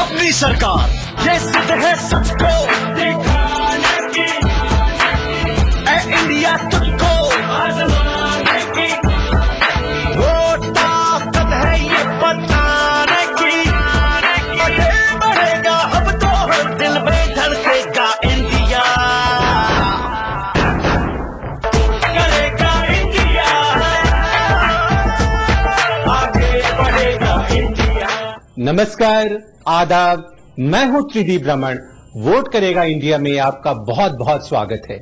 अपनी सरकार, ये सिद्ध है सबको दिखाने की, ए इंडिया तुझको आजमाने की, वो ताकत है ये बताने की, आगे बढ़ेगा अब तो हर दिल में धड़केगा इंडिया, करेगा इंडिया, आगे बढ़ेगा इंडिया। नमस्कार, आदाब, मैं हूं त्रिदीप रमन। वोट करेगा इंडिया में आपका बहुत बहुत स्वागत है।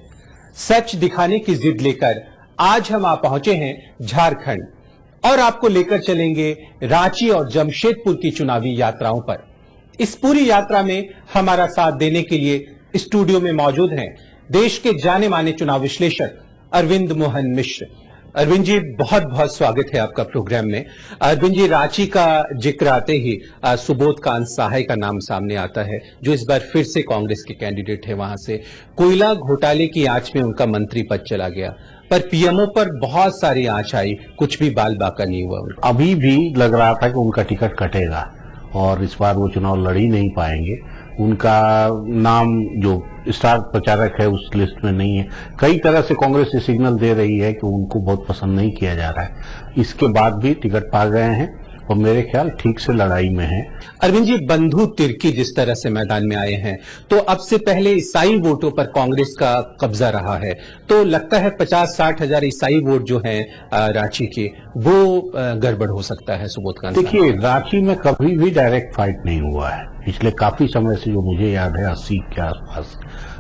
सच दिखाने की जिद लेकर आज हम आ पहुंचे हैं झारखंड और आपको लेकर चलेंगे रांची और जमशेदपुर की चुनावी यात्राओं पर। इस पूरी यात्रा में हमारा साथ देने के लिए स्टूडियो में मौजूद हैं देश के जाने माने चुनाव विश्लेषक अरविंद मोहन मिश्र। अरविंद जी, बहुत बहुत स्वागत है आपका प्रोग्राम में। अरविंद जी, रांची का जिक्र आते ही सुबोधकांत सहाय का नाम सामने आता है, जो इस बार फिर से कांग्रेस के कैंडिडेट है। वहां से कोयला घोटाले की आंच में उनका मंत्री पद चला गया, पर पीएमओ पर बहुत सारी आंच आई, कुछ भी बाल बाका नहीं हुआ। अभी भी लग रहा था कि उनका टिकट कटेगा और इस बार वो चुनाव लड़ ही नहीं पाएंगे। उनका नाम जो स्टार प्रचारक है उस लिस्ट में नहीं है। कई तरह से कांग्रेस ये सिग्नल दे रही है कि उनको बहुत पसंद नहीं किया जा रहा है। इसके बाद भी टिकट पा गए हैं और मेरे ख्याल ठीक से लड़ाई में है। अरविंद जी, बंधु तिर्की जिस तरह से मैदान में आए हैं, तो अब से पहले ईसाई वोटों पर कांग्रेस का कब्जा रहा है, तो लगता है 50-60 हजार ईसाई वोट जो हैं रांची के, वो गड़बड़ हो सकता है सुबोधकांत। देखिए, रांची में कभी भी डायरेक्ट फाइट नहीं हुआ है पिछले काफी समय से, जो मुझे याद है 80 के आसपास।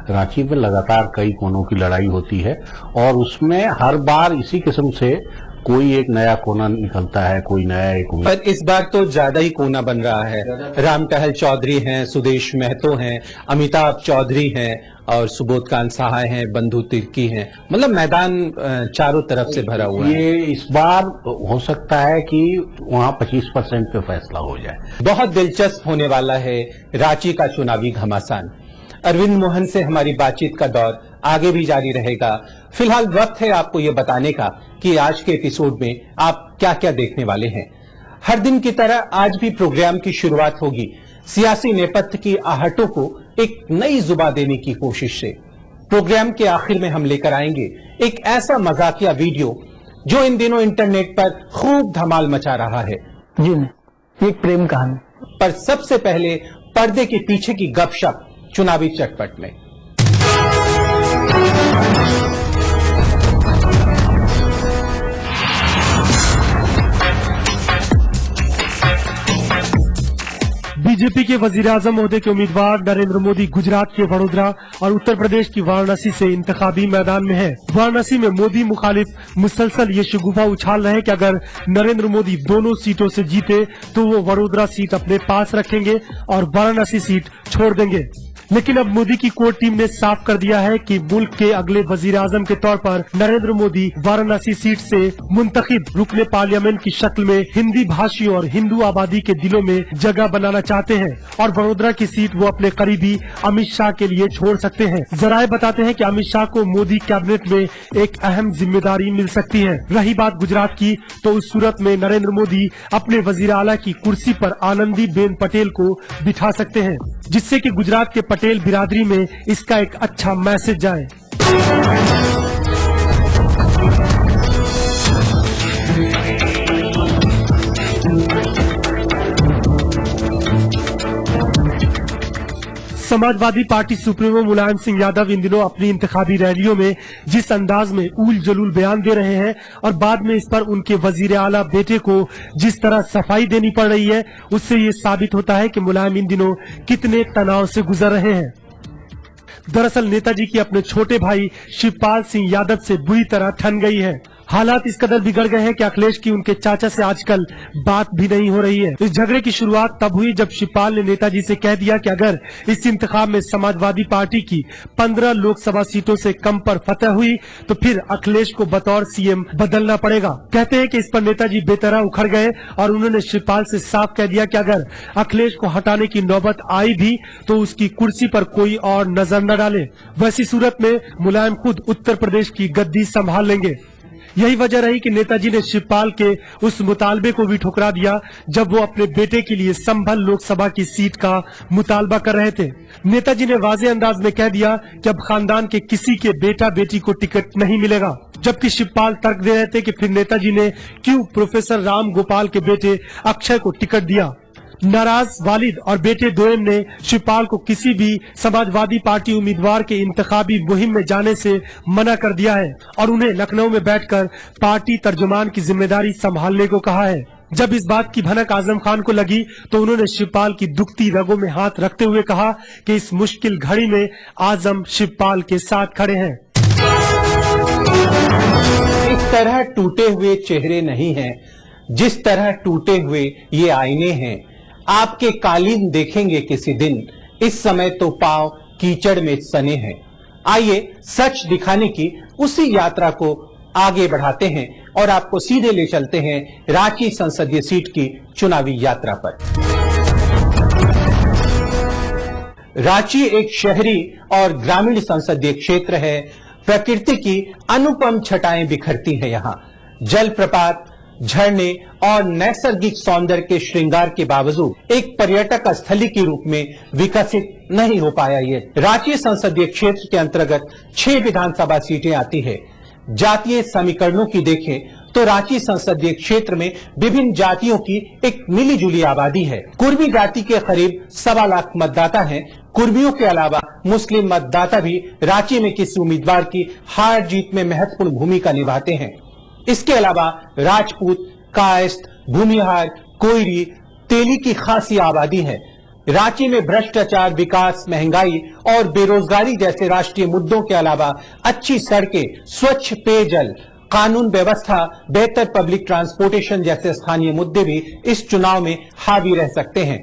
रांची में लगातार कई कोनों की लड़ाई होती है और उसमें हर बार इसी किस्म से कोई एक नया कोना निकलता है, कोई नया एक। पर इस बार तो ज्यादा ही कोना बन रहा है। राम टहल चौधरी हैं, सुदेश महतो हैं, अमिताभ चौधरी हैं और सुबोधकांत सहाय हैं, बंधु तिर्की हैं। मतलब मैदान चारों तरफ से भरा हुआ है। ये इस बार हो सकता है कि वहां 25% पे फैसला हो जाए। बहुत दिलचस्प होने वाला है रांची का चुनावी घमासान। अरविंद मोहन से हमारी बातचीत का दौर आगे भी जारी रहेगा। फिलहाल वक्त है आपको ये बताने का कि आज के एपिसोड में आप क्या क्या देखने वाले हैं। हर दिन की तरह आज भी प्रोग्राम की शुरुआत होगी सियासी नेपथ्य की आहटों को एक नई जुबान देने की कोशिश से। प्रोग्राम के आखिर में हम लेकर आएंगे एक ऐसा मजाकिया वीडियो जो इन दिनों इंटरनेट पर खूब धमाल मचा रहा है। जी नहीं, एक प्रेम कहानी। पर सबसे पहले पर्दे के पीछे की गपशप चुनावी चटपट में। बीजेपी के वजीर-ए-आज़म ओहदे के उम्मीदवार नरेंद्र मोदी गुजरात के वडोदरा और उत्तर प्रदेश की वाराणसी से इंतखाबी मैदान में है। वाराणसी में मोदी मुखालिफ मुसलसल ये शगुफा उछाल रहे हैं कि अगर नरेंद्र मोदी दोनों सीटों से जीते तो वो वडोदरा सीट अपने पास रखेंगे और वाराणसी सीट छोड़ देंगे। लेकिन अब मोदी की कोर टीम ने साफ कर दिया है कि मुल्क के अगले वजीर-ए-आज़म के तौर पर नरेंद्र मोदी वाराणसी सीट से मुंतखब रुकने पार्लियामेंट की शक्ल में हिंदी भाषियों और हिंदू आबादी के दिलों में जगह बनाना चाहते हैं और वडोदरा की सीट वो अपने करीबी अमित शाह के लिए छोड़ सकते हैं। जराये बताते हैं कि अमित शाह को मोदी कैबिनेट में एक अहम जिम्मेदारी मिल सकती है। रही बात गुजरात की, तो उस सूरत में नरेंद्र मोदी अपने वजीर आला की कुर्सी पर आनंदी बेन पटेल को बिठा सकते हैं, जिससे कि गुजरात के पटेल बिरादरी में इसका एक अच्छा मैसेज जाए। समाजवादी पार्टी सुप्रीमो मुलायम सिंह यादव इन दिनों अपनी इंतखाबी रैलियों में जिस अंदाज में उल जलूल बयान दे रहे हैं और बाद में इस पर उनके वजीर आला बेटे को जिस तरह सफाई देनी पड़ रही है, उससे ये साबित होता है कि मुलायम इन दिनों कितने तनाव से गुजर रहे हैं। दरअसल नेताजी की अपने छोटे भाई शिवपाल सिंह यादव से बुरी तरह ठन गई है। हालात इस कदर बिगड़ गए हैं कि अखिलेश की उनके चाचा से आजकल बात भी नहीं हो रही है। इस झगड़े की शुरुआत तब हुई जब शिवपाल ने नेताजी से कह दिया कि अगर इस इंतखाब में समाजवादी पार्टी की 15 लोकसभा सीटों से कम पर फतह हुई तो फिर अखिलेश को बतौर सीएम बदलना पड़ेगा। कहते हैं कि इस पर नेताजी बेतरह उखड़ गए और उन्होंने शिवपाल से साफ कह दिया कि अगर अखिलेश को हटाने की नौबत आई भी तो उसकी कुर्सी पर कोई और नजर न डाले। वैसी सूरत में मुलायम खुद उत्तर प्रदेश की गद्दी संभाल लेंगे। यही वजह रही कि नेताजी ने शिवपाल के उस मुतालबे को भी ठुकरा दिया जब वो अपने बेटे के लिए संभल लोकसभा की सीट का मुतालबा कर रहे थे। नेताजी ने वाज़े अंदाज में कह दिया कि अब खानदान के किसी के बेटा बेटी को टिकट नहीं मिलेगा, जबकि शिवपाल तर्क दे रहे थे कि फिर नेताजी ने क्यों प्रोफेसर राम गोपाल के बेटे अक्षय को टिकट दिया। नाराज वालिद और बेटे दोयम ने शिवपाल को किसी भी समाजवादी पार्टी उम्मीदवार के इंतखाबी मुहिम में जाने से मना कर दिया है और उन्हें लखनऊ में बैठकर पार्टी तर्जुमान की जिम्मेदारी संभालने को कहा है। जब इस बात की भनक आजम खान को लगी तो उन्होंने शिवपाल की दुखती रगों में हाथ रखते हुए कहा कि इस मुश्किल घड़ी में आजम शिवपाल के साथ खड़े हैं। इस तरह टूटे हुए चेहरे नहीं हैं, जिस तरह टूटे हुए ये आईने हैं। आपके कालीन देखेंगे किसी दिन, इस समय तो पांव कीचड़ में सने हैं। आइए सच दिखाने की उसी यात्रा को आगे बढ़ाते हैं और आपको सीधे ले चलते हैं रांची संसदीय सीट की चुनावी यात्रा पर। रांची एक शहरी और ग्रामीण संसदीय क्षेत्र है। प्रकृति की अनुपम छटाएं बिखरती हैं यहाँ। जलप्रपात, झरने और नैसर्गिक सौंदर्य के श्रृंगार के बावजूद एक पर्यटक स्थली के रूप में विकसित नहीं हो पाया ये। रांची संसदीय क्षेत्र के अंतर्गत 6 विधानसभा सीटें आती है। जातीय समीकरणों की देखें तो रांची संसदीय क्षेत्र में विभिन्न जातियों की एक मिलीजुली आबादी है। कुर्मी जाति के करीब 1.25 लाख मतदाता हैं। कुर्मियों के अलावा मुस्लिम मतदाता भी रांची में किसी उम्मीदवार की हार जीत में महत्वपूर्ण भूमिका निभाते हैं। इसके अलावा राजपूत, कायस्थ, भूमिहार, कोयरी, तेली की खासी आबादी है। रांची में भ्रष्टाचार, विकास, महंगाई और बेरोजगारी जैसे राष्ट्रीय मुद्दों के अलावा अच्छी सड़कें, स्वच्छ पेयजल, कानून व्यवस्था, बेहतर पब्लिक ट्रांसपोर्टेशन जैसे स्थानीय मुद्दे भी इस चुनाव में हावी रह सकते हैं।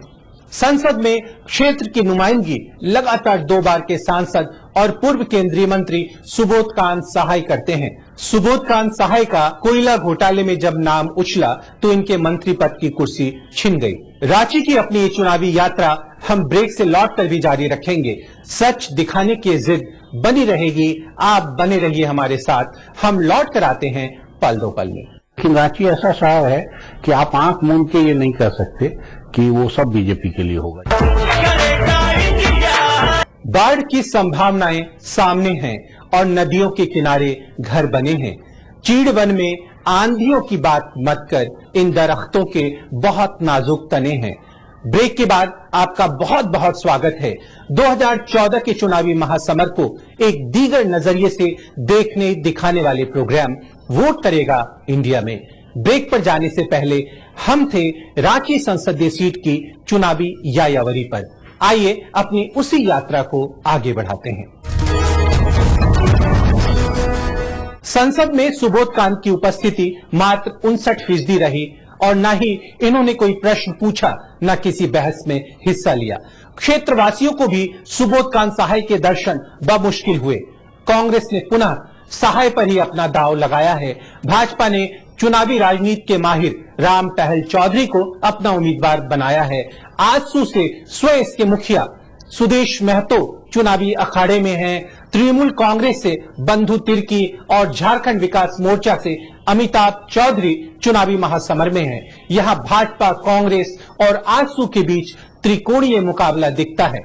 संसद में क्षेत्र की नुमाइंदगी लगातार 2 बार के सांसद और पूर्व केंद्रीय मंत्री सुबोधकांत सहाय करते हैं। सुबोधकांत सहाय का कोयला घोटाले में जब नाम उछला तो इनके मंत्री पद की कुर्सी छिन गई। रांची की अपनी ये चुनावी यात्रा हम ब्रेक से लौटकर भी जारी रखेंगे। सच दिखाने की जिद बनी रहेगी। आप बने रहिए हमारे साथ। हम लौट कर आते हैं पल दो पल में। लेकिन रांची ऐसा शहर है कि आप आंख मूंद के ये नहीं कह सकते कि वो सब बीजेपी के लिए होगा। बाढ़ की संभावनाएं सामने हैं और नदियों के किनारे घर बने हैं। चीड़ वन में आंधियों की बात मत कर, इन दरख्तों के बहुत नाजुक तने हैं। ब्रेक के बाद आपका बहुत बहुत स्वागत है। 2014 के चुनावी महासमर को एक दीगर नजरिए से देखने दिखाने वाले प्रोग्राम वोट करेगा इंडिया में। ब्रेक पर जाने से पहले हम थे रांची संसदीय सीट की चुनावी यायावरी पर। आइए अपनी उसी यात्रा को आगे बढ़ाते हैं। संसद में सुबोधकांत की उपस्थिति मात्र 59% रही और न ही इन्होंने कोई प्रश्न पूछा, न किसी बहस में हिस्सा लिया। क्षेत्रवासियों को भी सुबोधकांत सहाय के दर्शन बमुश्किल हुए। कांग्रेस ने पुनः सहाय पर ही अपना दांव लगाया है। भाजपा ने चुनावी राजनीति के माहिर राम टहल चौधरी को अपना उम्मीदवार बनाया है। आजसू से स्वयं के मुखिया सुदेश महतो चुनावी अखाड़े में हैं। तृणमूल कांग्रेस से बंधु तिर्की और झारखंड विकास मोर्चा से अमिताभ चौधरी चुनावी महासमर में हैं। यहां भाजपा, कांग्रेस और आजसू के बीच त्रिकोणीय मुकाबला दिखता है।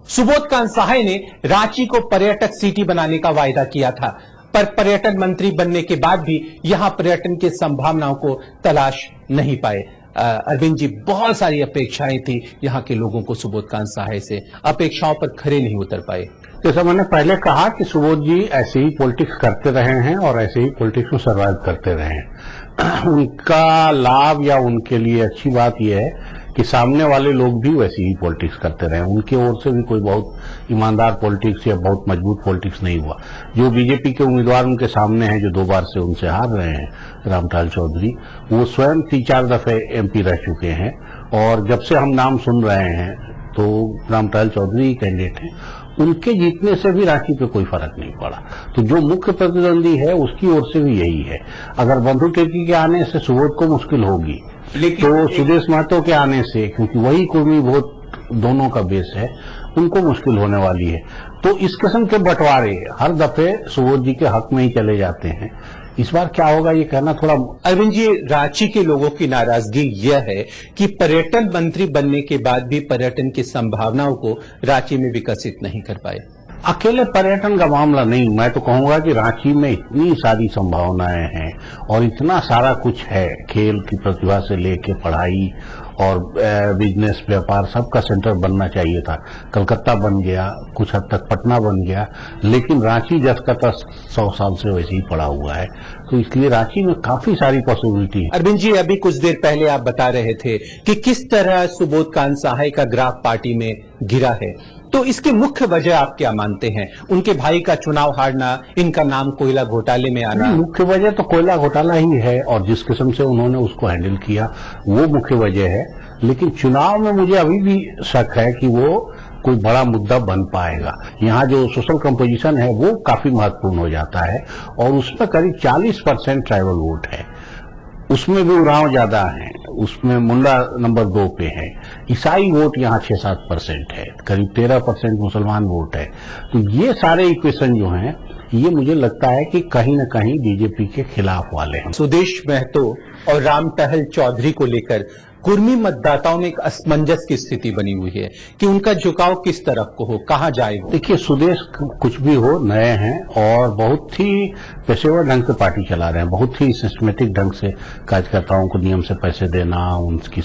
सुबोधकांत सहाय ने रांची को पर्यटक सिटी बनाने का वायदा किया था, पर पर्यटन मंत्री बनने के बाद भी यहां पर्यटन की संभावनाओं को तलाश नहीं पाए। अरविंद जी, बहुत सारी अपेक्षाएं थी यहां के लोगों को सुबोधकांत सहाय से, अपेक्षाओं पर खरे नहीं उतर पाए। जैसा मैंने पहले कहा कि सुबोध जी ऐसे ही पॉलिटिक्स करते रहे हैं और ऐसे ही पॉलिटिक्स में सर्वाइव करते रहे हैं। उनका लाभ या उनके लिए अच्छी बात यह है कि सामने वाले लोग भी वैसे ही पॉलिटिक्स करते रहे। उनकी ओर से भी कोई बहुत ईमानदार पॉलिटिक्स या बहुत मजबूत पॉलिटिक्स नहीं हुआ। जो बीजेपी के उम्मीदवार उनके सामने हैं, जो 2 बार से उनसे हार रहे हैं, रामटहल चौधरी, वो स्वयं 3-4 दफे एमपी रह चुके हैं और जब से हम नाम सुन रहे हैं तो रामटहल चौधरी ही कैंडिडेट हैं। उनके जीतने से भी रांची पे कोई फर्क नहीं पड़ा। तो जो मुख्य प्रतिद्वंदी है उसकी ओर से भी यही है। अगर बंधु तिर्की के आने से सुबोध को मुश्किल होगी, तो सुदेश महतो के आने से, क्योंकि वही कुर्मी वोट दोनों का बेस है, उनको मुश्किल होने वाली है। तो इस किस्म के बंटवारे हर दफे सुबोध जी के हक में ही चले जाते हैं। इस बार क्या होगा ये कहना थोड़ा। अरविंद जी, रांची के लोगों की नाराजगी यह है कि पर्यटन मंत्री बनने के बाद भी पर्यटन की संभावनाओं को रांची में विकसित नहीं कर पाए। अकेले पर्यटन का मामला नहीं, मैं तो कहूंगा कि रांची में इतनी सारी संभावनाएं हैं और इतना सारा कुछ है, खेल की प्रतिभा से लेके पढ़ाई और बिजनेस व्यापार सबका सेंटर बनना चाहिए था। कलकत्ता बन गया, कुछ हद तक पटना बन गया, लेकिन रांची जस का तस 100 साल से वैसे ही पड़ा हुआ है, तो इसलिए रांची में काफी सारी पॉसिबिलिटी है। अरविंद जी, अभी कुछ देर पहले आप बता रहे थे कि किस तरह सुबोध कांत सहाय का ग्राफ पार्टी में गिरा है, तो इसकी मुख्य वजह आप क्या मानते हैं? उनके भाई का चुनाव हारना, इनका नाम कोयला घोटाले में आना? मुख्य वजह तो कोयला घोटाला ही है और जिस किस्म से उन्होंने उसको हैंडल किया वो मुख्य वजह है, लेकिन चुनाव में मुझे अभी भी शक है कि वो कोई बड़ा मुद्दा बन पाएगा। यहाँ जो सोशल कंपोजिशन है वो काफी महत्वपूर्ण हो जाता है और उसमें करीब 40% ट्राइबल वोट है, उसमें भी उरांव ज्यादा है, उसमें मुंडा नंबर 2 पे है, ईसाई वोट यहाँ 6-7% है, करीब 13% मुसलमान वोट है। तो ये सारे इक्वेशन जो हैं ये मुझे लगता है कि कहीं न कहीं बीजेपी के खिलाफ वाले हैं। सुदेश महतो और राम टहल चौधरी को लेकर कुर्मी मतदाताओं में एक असमंजस की स्थिति बनी हुई है कि उनका झुकाव किस तरफ को हो, कहां जाए वो। देखिए, सुदेश कुछ भी हो, नए हैं और बहुत ही पेशेवर ढंग से पार्टी चला रहे हैं, बहुत ही सिस्टमेटिक ढंग से कार्यकर्ताओं को नियम से पैसे देना, उनकी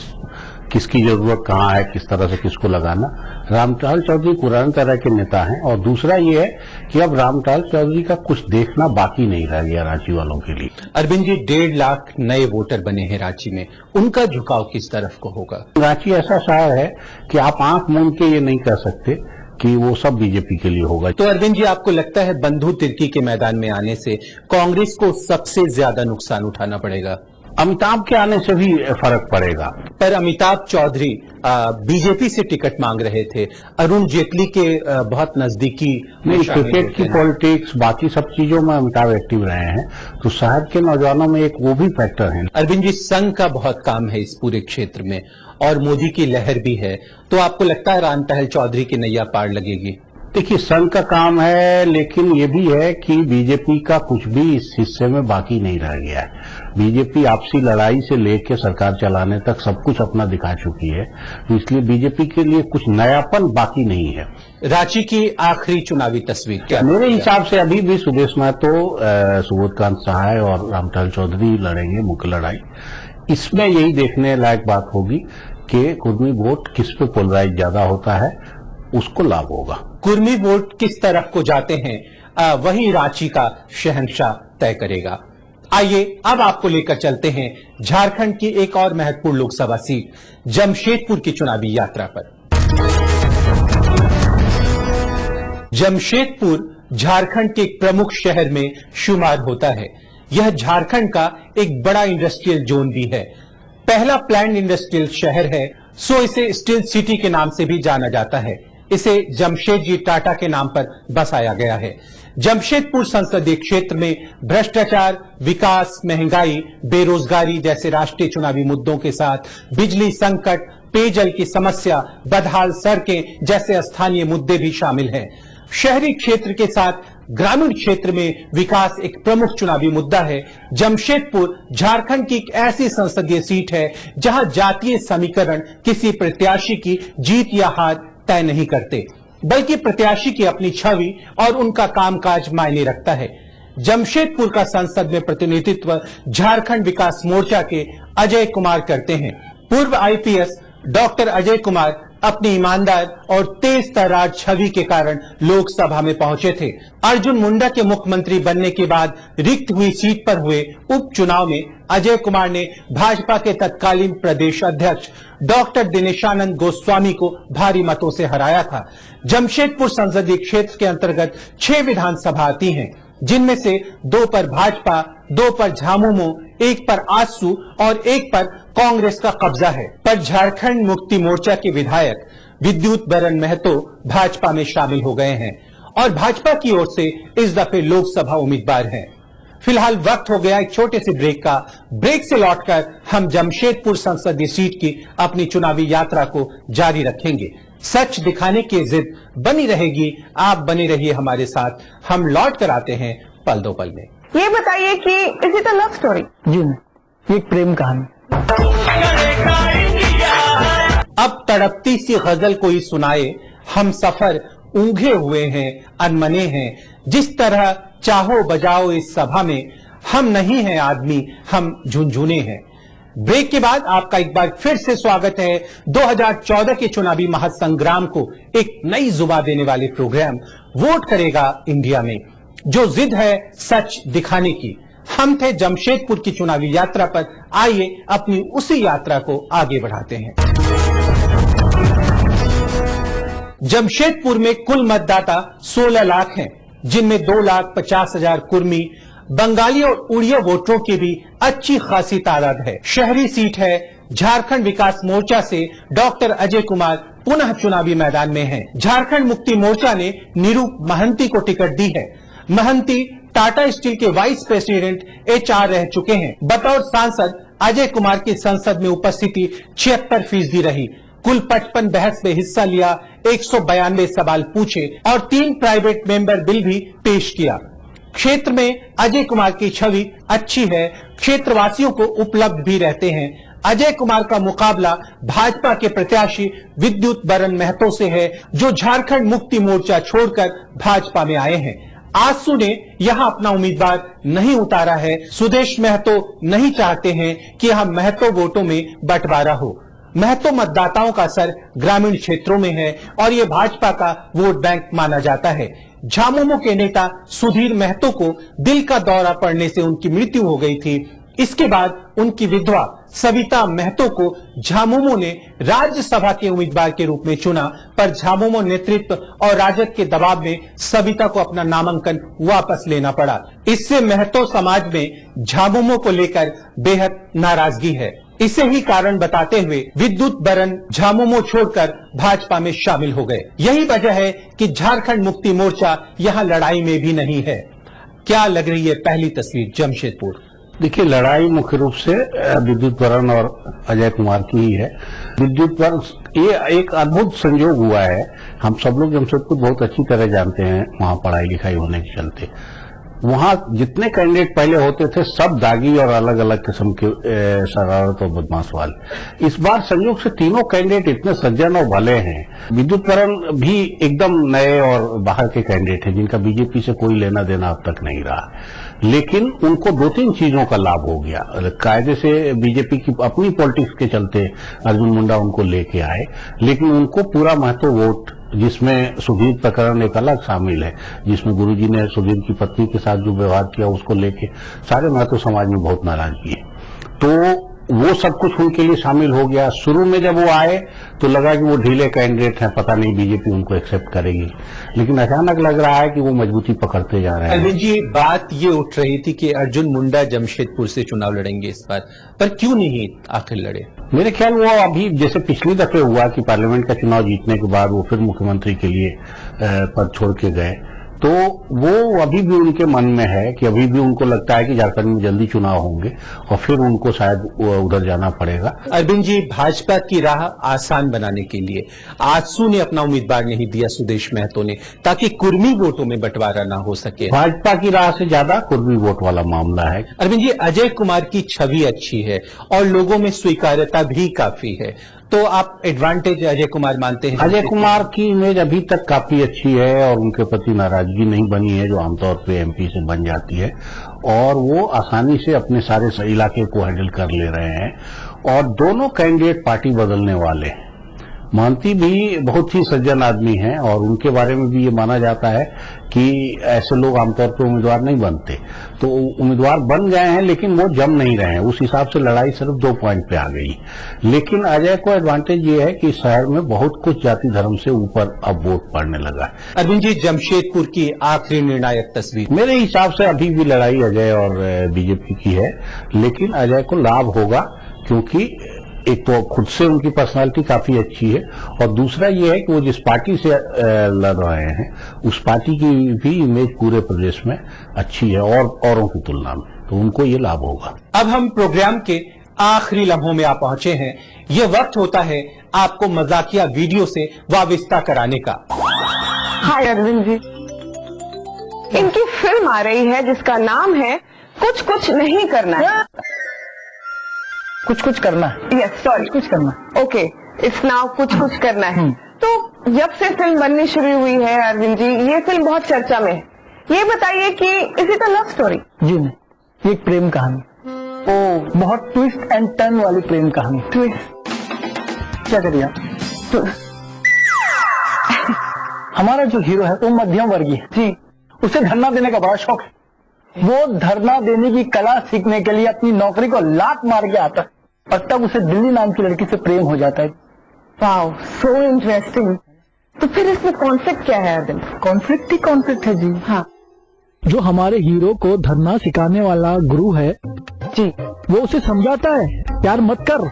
किसकी जरूरत कहाँ है, किस तरह से किसको लगाना। रामटहल चौधरी पुराने तरह के नेता हैं और दूसरा ये है कि अब रामटहल चौधरी का कुछ देखना बाकी नहीं रह गया रांची वालों के लिए। अरविंद जी, 1.5 लाख नए वोटर बने हैं रांची में, उनका झुकाव किस तरफ को होगा? रांची ऐसा शहर है कि आप आंख मूंद के ये नहीं कह सकते कि वो सब बीजेपी के लिए होगा। तो अरविंद जी, आपको लगता है बंधु तिर्की के मैदान में आने से कांग्रेस को सबसे ज्यादा नुकसान उठाना पड़ेगा? अमिताभ के आने से भी फर्क पड़ेगा। पर अमिताभ चौधरी बीजेपी से टिकट मांग रहे थे, अरुण जेटली के बहुत नजदीकी में शामिल क्रिकेट की होते हैं। पॉलिटिक्स, बाकी सब चीजों में अमिताभ एक्टिव रहे हैं, तो शहर के नौजवानों में एक वो भी फैक्टर है। अरविंद जी, संघ का बहुत काम है इस पूरे क्षेत्र में और मोदी की लहर भी है, तो आपको लगता है राम टहल चौधरी की नैया पार लगेगी? देखिए, संघ का काम है, लेकिन ये भी है कि बीजेपी का कुछ भी इस हिस्से में बाकी नहीं रह गया है। बीजेपी आपसी लड़ाई से लेकर सरकार चलाने तक सब कुछ अपना दिखा चुकी है, तो इसलिए बीजेपी के लिए कुछ नयापन बाकी नहीं है। रांची की आखिरी चुनावी तस्वीर क्या? मेरे हिसाब से अभी भी सुदेश महतो, सुबोध कांत सहाय और रामटहल चौधरी लड़ेंगे मुख्य लड़ाई। इसमें यही देखने लायक बात होगी कि कुर्मी वोट किस पे पोलराइज ज्यादा होता है, उसको लाभ होगा। कुर्मी वोट किस तरफ को जाते हैं वही रांची का शहंशाह तय करेगा। आइए अब आपको लेकर चलते हैं झारखंड की एक और महत्वपूर्ण लोकसभा सीट जमशेदपुर की चुनावी यात्रा पर। जमशेदपुर झारखंड के एक प्रमुख शहर में शुमार होता है। यह झारखंड का एक बड़ा इंडस्ट्रियल जोन भी है, पहला प्लान्ड इंडस्ट्रियल शहर है, सो इसे स्टील सिटी के नाम से भी जाना जाता है। इसे जमशेदजी टाटा के नाम पर बसाया गया है। जमशेदपुर संसदीय क्षेत्र में भ्रष्टाचार, विकास, महंगाई, बेरोजगारी जैसे राष्ट्रीय चुनावी मुद्दों के साथ बिजली संकट, पेयजल की समस्या, बदहाल सड़कें जैसे स्थानीय मुद्दे भी शामिल हैं। शहरी क्षेत्र के साथ ग्रामीण क्षेत्र में विकास एक प्रमुख चुनावी मुद्दा है। जमशेदपुर झारखंड की एक ऐसी संसदीय सीट है जहां जातीय समीकरण किसी प्रत्याशी की जीत या हार तय नहीं करते, बल्कि प्रत्याशी की अपनी छवि और उनका कामकाज मायने रखता है। जमशेदपुर का संसद में प्रतिनिधित्व झारखंड विकास मोर्चा के अजय कुमार करते हैं। पूर्व आईपीएस डॉक्टर अजय कुमार अपनी ईमानदार और तेज तर्रार छवि के कारण लोकसभा में पहुंचे थे। अर्जुन मुंडा के मुख्यमंत्री बनने के बाद रिक्त हुई सीट पर हुए उपचुनाव में अजय कुमार ने भाजपा के तत्कालीन प्रदेश अध्यक्ष डॉक्टर दिनेशानंद गोस्वामी को भारी मतों से हराया था। जमशेदपुर संसदीय क्षेत्र के अंतर्गत 6 विधानसभा आती हैं, जिनमें से 2 पर भाजपा, 2 पर झामुमो, 1 पर आजसू और 1 पर कांग्रेस का कब्जा है। पर झारखंड मुक्ति मोर्चा के विधायक विद्युत बरन महतो भाजपा में शामिल हो गए हैं और भाजपा की ओर से इस दफे लोकसभा उम्मीदवार हैं। फिलहाल वक्त हो गया एक छोटे से ब्रेक का। ब्रेक से लौटकर हम जमशेदपुर संसदीय सीट की अपनी चुनावी यात्रा को जारी रखेंगे। सच दिखाने की जिद बनी रहेगी, आप बने रहिए हमारे साथ। हम लौट कर आते हैं पल दो पल में। ये बताइए कि is it a love story? जी नहीं, ये एक प्रेम कहानी। करेगा इंडिया। अब तड़पती सी गजल कोई सुनाए, हम सफर ऊंघे हुए हैं, अनमने हैं। जिस तरह चाहो बजाओ इस सभा में, हम नहीं हैं आदमी, हम झुनझुने हैं। ब्रेक के बाद आपका एक बार फिर से स्वागत है 2014 के चुनावी महासंग्राम को एक नई जुबा देने वाले प्रोग्राम वोट करेगा इंडिया में, जो जिद है सच दिखाने की। हम थे जमशेदपुर की चुनावी यात्रा पर, आइए अपनी उसी यात्रा को आगे बढ़ाते हैं। जमशेदपुर में कुल मतदाता 16 लाख हैं, जिनमें 2,50,000 कुर्मी, बंगाली और उड़िया वोटरों की भी अच्छी खासी तादाद है। शहरी सीट है। झारखंड विकास मोर्चा से डॉक्टर अजय कुमार पुनः चुनावी मैदान में हैं। झारखंड मुक्ति मोर्चा ने निरूप महंती को टिकट दी है। महंती टाटा स्टील के वाइस प्रेसिडेंट HR रह चुके हैं। बतौर सांसद अजय कुमार की संसद में उपस्थिति 76% रही। कुल 55 बहस में हिस्सा लिया, 192 सवाल पूछे और 3 प्राइवेट मेंबर बिल भी पेश किया। क्षेत्र में अजय कुमार की छवि अच्छी है, क्षेत्रवासियों को उपलब्ध भी रहते हैं। अजय कुमार का मुकाबला भाजपा के प्रत्याशी विद्युत बरन महतो से है, जो झारखंड मुक्ति मोर्चा छोड़कर भाजपा में आए हैं। आजसू ने यहां अपना उम्मीदवार नहीं उतारा है। सुदेश महतो नहीं चाहते हैं कि यहां महतो वोटों में बंटवारा हो। महतो मतदाताओं का असर ग्रामीण क्षेत्रों में है और ये भाजपा का वोट बैंक माना जाता है। झामुमो के नेता सुधीर महतो को दिल का दौरा पड़ने से उनकी मृत्यु हो गई थी। इसके बाद उनकी विधवा सविता महतो को झामुमो ने राज्यसभा के उम्मीदवार के रूप में चुना, पर झामुमो नेतृत्व और राजद के दबाव में सविता को अपना नामांकन वापस लेना पड़ा। इससे महतो समाज में झामुमो को लेकर बेहद नाराजगी है। इसे ही कारण बताते हुए विद्युत बरन झामुमो छोड़कर भाजपा में शामिल हो गए। यही वजह है कि झारखंड मुक्ति मोर्चा यहां लड़ाई में भी नहीं है। क्या लग रही है पहली तस्वीर जमशेदपुर? देखिए, लड़ाई मुख्य रूप से विद्युत बरन और अजय कुमार की ही है। विद्युत बरन, ये एक अद्भुत संयोग हुआ है। हम सब लोग जमशेदपुर बहुत अच्छी तरह जानते हैं, वहां पढ़ाई लिखाई होने के चलते। वहां जितने कैंडिडेट पहले होते थे सब दागी और अलग अलग किस्म के शरारत और बदमाश वाले। इस बार संयोग से तीनों कैंडिडेट इतने सज्जन और भले हैं। विद्युत बरन भी एकदम नए और बाहर के कैंडिडेट हैं, जिनका बीजेपी से कोई लेना देना अब तक नहीं रहा, लेकिन उनको 2-3 चीजों का लाभ हो गया। कायदे से बीजेपी की अपनी पॉलिटिक्स के चलते अर्जुन मुंडा उनको लेके आए, लेकिन उनको पूरा महत्व वोट, जिसमें सुधीर प्रकरण एक अलग शामिल है, जिसमें गुरुजी ने सुधीर की पत्नी के साथ जो व्यवहार किया उसको लेके सारे महतो समाज में बहुत नाराजगी है। तो वो सब कुछ उनके लिए शामिल हो गया। शुरू में जब वो आए तो लगा कि वो ढीले कैंडिडेट हैं, पता नहीं बीजेपी उनको एक्सेप्ट करेगी, लेकिन अचानक लग रहा है कि वो मजबूती पकड़ते जा रहे हैं। अरविंद जी, बात ये उठ रही थी कि अर्जुन मुंडा जमशेदपुर से चुनाव लड़ेंगे इस बार, पर क्यों नहीं आखिर लड़े? मेरे ख्याल वो अभी जैसे पिछली दफे हुआ कि पार्लियामेंट का चुनाव जीतने के बाद वो फिर मुख्यमंत्री के लिए पद छोड़ के गए, तो वो अभी भी उनके मन में है कि अभी भी उनको लगता है कि झारखंड में जल्दी चुनाव होंगे और फिर उनको शायद उधर जाना पड़ेगा। अरविंद जी, भाजपा की राह आसान बनाने के लिए आजसू ने अपना उम्मीदवार नहीं दिया सुदेश महतो ने, ताकि कुर्मी वोटों में बंटवारा ना हो सके। भाजपा की राह से ज्यादा कुर्मी वोट वाला मामला है। अरविंद जी, अजय कुमार की छवि अच्छी है और लोगों में स्वीकार्यता भी काफी है, तो आप एडवांटेज अजय कुमार मानते हैं? अजय कुमार की इमेज अभी तक काफी अच्छी है और उनके प्रति नाराजगी नहीं बनी है, जो आमतौर पे MP से बन जाती है, और वो आसानी से अपने सारे इलाके को हैंडल कर ले रहे हैं। और दोनों कैंडिडेट पार्टी बदलने वाले हैं। महंती भी बहुत ही सज्जन आदमी हैं और उनके बारे में भी ये माना जाता है कि ऐसे लोग आमतौर पर उम्मीदवार नहीं बनते, तो उम्मीदवार बन गए हैं लेकिन वो जम नहीं रहे हैं। उस हिसाब से लड़ाई सिर्फ 2 पॉइंट पे आ गई। लेकिन अजय को एडवांटेज ये है कि शहर में बहुत कुछ जाति धर्म से ऊपर अब वोट पड़ने लगा है। अरविंद जी, जमशेदपुर की आखिरी निर्णायक तस्वीर? मेरे हिसाब से अभी भी लड़ाई अजय और बीजेपी की है, लेकिन अजय को लाभ होगा क्योंकि एक तो खुद से उनकी पर्सनालिटी काफी अच्छी है और दूसरा ये है कि वो जिस पार्टी से लड़ रहे हैं उस पार्टी की भी इमेज पूरे प्रदेश में अच्छी है और औरों की तुलना में, तो उनको ये लाभ होगा। अब हम प्रोग्राम के आखिरी लम्हों में आ पहुंचे हैं। ये वक्त होता है आपको मजाकिया वीडियो से वाबिस्ता कराने का। हाय अरविंद जी, इनकी फिल्म आ रही है जिसका नाम है कुछ कुछ नहीं करना है। कुछ कुछ करना है। यस, सॉरी, कुछ करना है। ओके, इट्स नाउ कुछ कुछ करना है। तो जब से फिल्म बननी शुरू हुई है अरविंद जी, ये फिल्म बहुत चर्चा में है। ये बताइए कि is it a love story? जी नहीं, ये एक प्रेम कहानी। ओ, बहुत ट्विस्ट एंड टर्न वाली प्रेम कहानी। ट्विस्ट? क्या करिए आप? हमारा जो हीरो है वो मध्यम वर्गीय है जी। उसे धरना देने का बड़ा शौक है। वो धरना देने की कला सीखने के लिए अपनी नौकरी को लात मार के आता है और तब उसे दिल्ली नाम की लड़की से प्रेम हो जाता है। Wow, so interesting. तो फिर इसमें कॉन्फ्लिक्ट क्या है अरविंद? कॉन्फ्लिक्ट ही कॉन्फ्लिक्ट है जी। हाँ जो हमारे हीरो को धरना सिखाने वाला गुरु है जी, वो उसे समझाता है प्यार मत कर,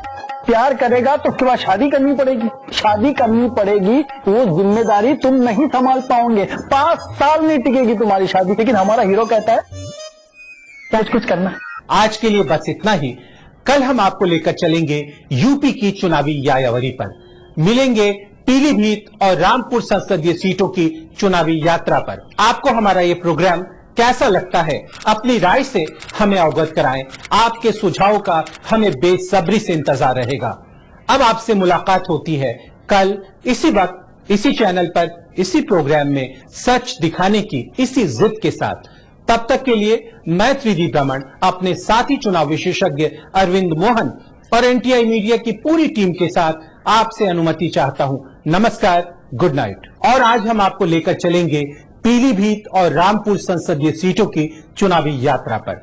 प्यार करेगा तो उसके बाद शादी करनी पड़ेगी, शादी करनी पड़ेगी, वो जिम्मेदारी तुम नहीं संभाल पाओगे, 5 साल नहीं टिकेगी तुम्हारी शादी। लेकिन हमारा हीरो कहता है कुछ करना। आज के लिए बस इतना ही। कल हम आपको लेकर चलेंगे यूपी की चुनावी यायावरी पर, मिलेंगे पीलीभीत और रामपुर संसदीय सीटों की चुनावी यात्रा पर। आपको हमारा ये प्रोग्राम कैसा लगता है, अपनी राय से हमें अवगत कराएं। आपके सुझावों का हमें बेसब्री से इंतजार रहेगा। अब आपसे मुलाकात होती है कल इसी वक्त, इसी चैनल पर, इसी प्रोग्राम में, सच दिखाने की इसी जिद के साथ। तब तक के लिए मैं त्रिदी ब्रह्मण अपने साथी चुनाव विशेषज्ञ अरविंद मोहन और एनटीआई मीडिया की पूरी टीम के साथ आपसे अनुमति चाहता हूं। नमस्कार, गुड नाइट। और आज हम आपको लेकर चलेंगे पीलीभीत और रामपुर संसदीय सीटों की चुनावी यात्रा पर।